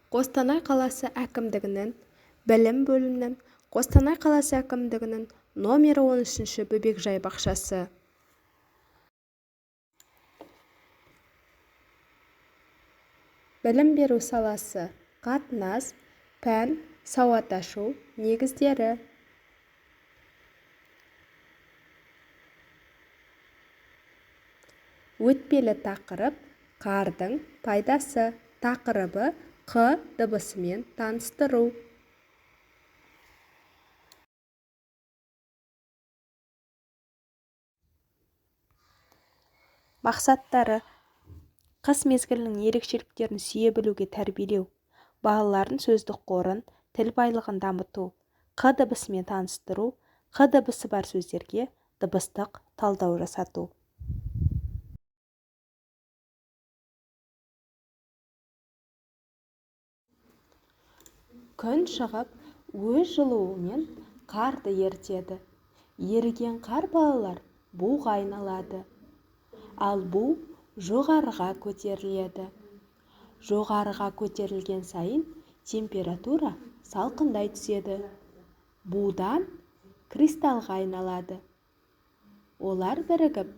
Қостанай қаласы әкімдігінің білім бөлімінің Қостанай қаласы әкімдігінің номері 13 бөбекжай бақшасы. Білім беру саласы: қатынас, пән, сауат ашу негіздері. Өтпелі тақырып: қардың пайдасы. Тақырыбы: қ дыбысымен таныстыру. Мақсаттары: қыс мезгілінің ерекшеліктерін сүйе білуге тәрбиелеу, балалардың сөздік қорын, тіл байлығын дамыту, қ дыбысымен таныстыру, қ дыбысы бар сөздерге дыбыстық талдау жасату. Күн шығып, өз жылуымен қарды ертеді. Еріген қар балалар буға айналады. Ал бу жоғарыға көтеріледі. Жоғарыға көтерілген сайын температура салқындай түседі. Будан кристалға айналады. Олар бірігіп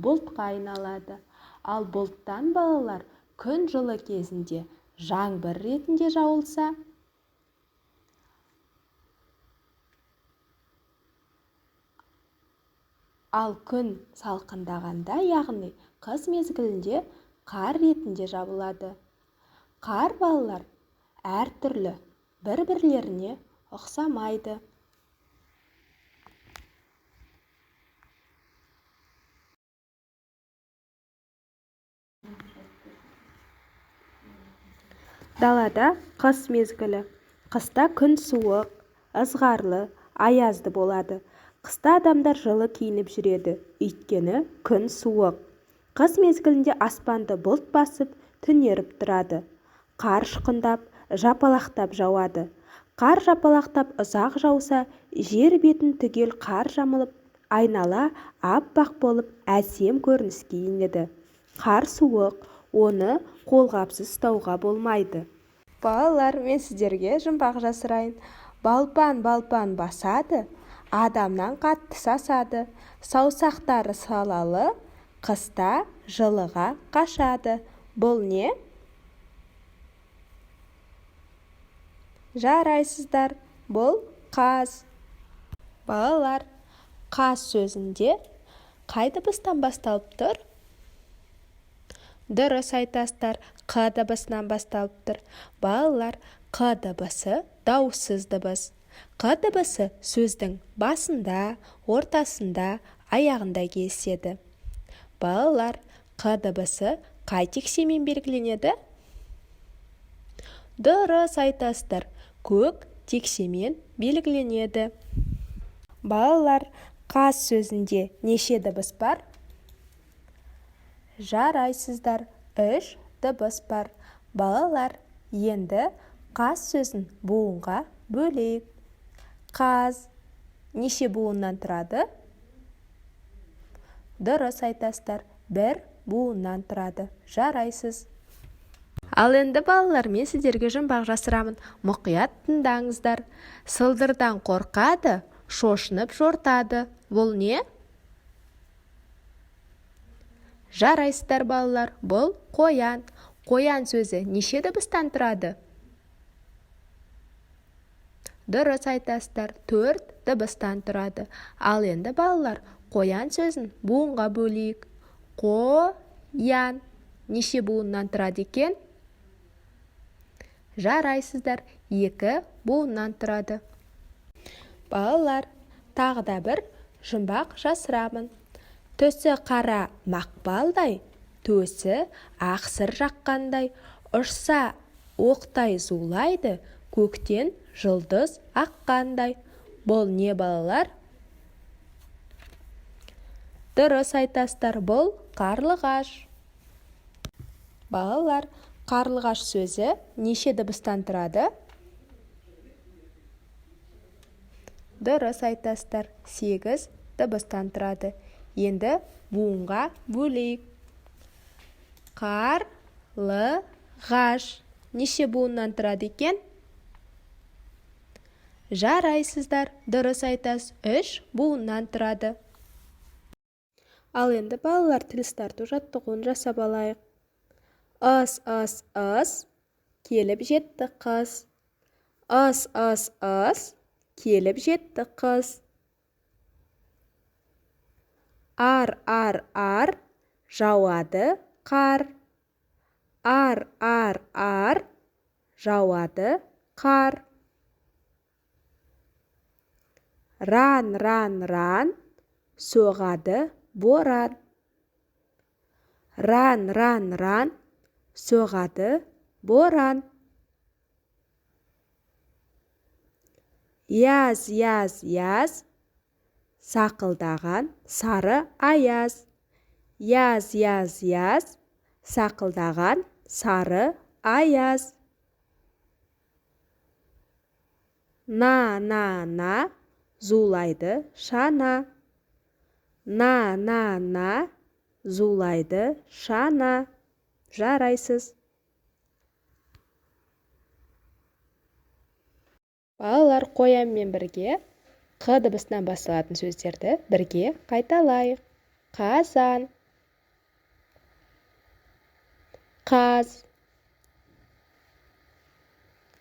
бұлтқа айналады. Ал бұлттан балалар күн жылы кезінде жаңбыр ретінде жауылса, ал күн салқындағанда, яғни қыс мезгілінде қар ретінде жабылады. Қар балалар әртүрлі, бір-бірлеріне ұқсамайды. Далада қыс мезгілі. Қыста күн суық, ызғарлы, аязды болады. Қыста адамдар жылы киініп жүреді, өйткені күн суық. Қыс мезгілінде аспанды бұлт басып, түнеріп тұрады. Қар ұшқындап, жапалақтап жауады. Қар жапалақтап ұзақ жауса, жер бетін түгел қар жамылып, айнала аппақ болып әсем көрініске енеді. Қар суық, оны қолғапсыз ұстауға болмайды. Балалар, мен сіздерге жұмбақ жасырайын. Балпан басады, адамнан қатты сасады. Саусақтары салалы, қыста жылыға қашады. Бұл не? Жарайсыздар, бұл қаз. Балалар, қаз сөзінде қай дыбыстан басталып тұр? Дұрыс айтасыздар, қ дыбысынан басталып тұр. Балалар, қ дыбысы дауыссыз дыбыс. Қ дыбысы сөздің басында, ортасында, аяғында кездеседі. Балалар, қ дыбысы қай текшемен белгіленеді? Дұрыс айтасыздар, көк текшемен белгіленеді. Балалар, қаз сөзінде неше дыбыс бар? Жарайсыздар, 3 дыбыс бар. Балалар, енді қаз сөзін буынға бөлейік. Қаз неше буыннан тұрады? Дұрыс айтасыздар, 1 буыннан тұрады. Жарайсыз. Ал енді балалар, мен сіздерге жұмбақ жасырамын. Мұқият тыңдаңыздар. Сылдырдан қорқады, шошынып жортады. Бұл не? Жарайсыздар балалар, бұл қоян. Қоян сөзі неше дыбыстан тұрады? Дұрыс айтасыздар, 4 дыбыстан тұрады. Ал енді балалар, қоян сөзін буынға бөлейік. Қоян неше буыннан тұрады екен? Жарайсыздар, 2 буыннан тұрады. Балалар, тағы да бір жұмбақ жасырамын. Төсі қара мақпалдай, төсі ақсыр жаққандай, ұшса оқтай зулайды, көктен жұлдыз аққандай. Бұл не балалар? Дұрыс айтасыздар, бұл қарлығаш. Балалар, қарлығаш сөзі неше дыбыстан тұрады? Дұрыс айтасыздар, 8 дыбыстан тұрады. Енді буынға бөлейік. Қарлығаш. ғаш неше буыннан тұрады екен? Жарайсыздар, дұрыс айтасыз, 3 буыннан тұрады. Ал енді балалар тіл тарту жаттығуын жасап алайық. Ыс, келіп жетті қыз. Ыс, келіп жетті қыз. Ар, жауады қар. Ар, жауады қар. Ран, соғады боран. Ран, соғады боран. Яз, сақылдаған сары аяз. Яз, сақылдаған сары аяз. На, зулайды шана. На, зулайды шана. Жарайсыз. Балалар, қоянмен бірге қ дыбысынан басталатын сөздерді бірге қайталайық. Қазан, қаз,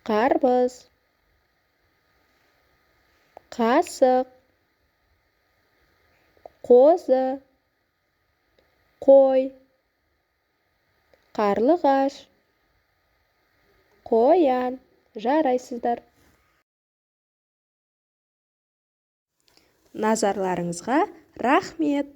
қарбыз, қасық, қозы, қой, қарлығаш, қоян. Жарайсыздар. Назарларыңызға рахмет.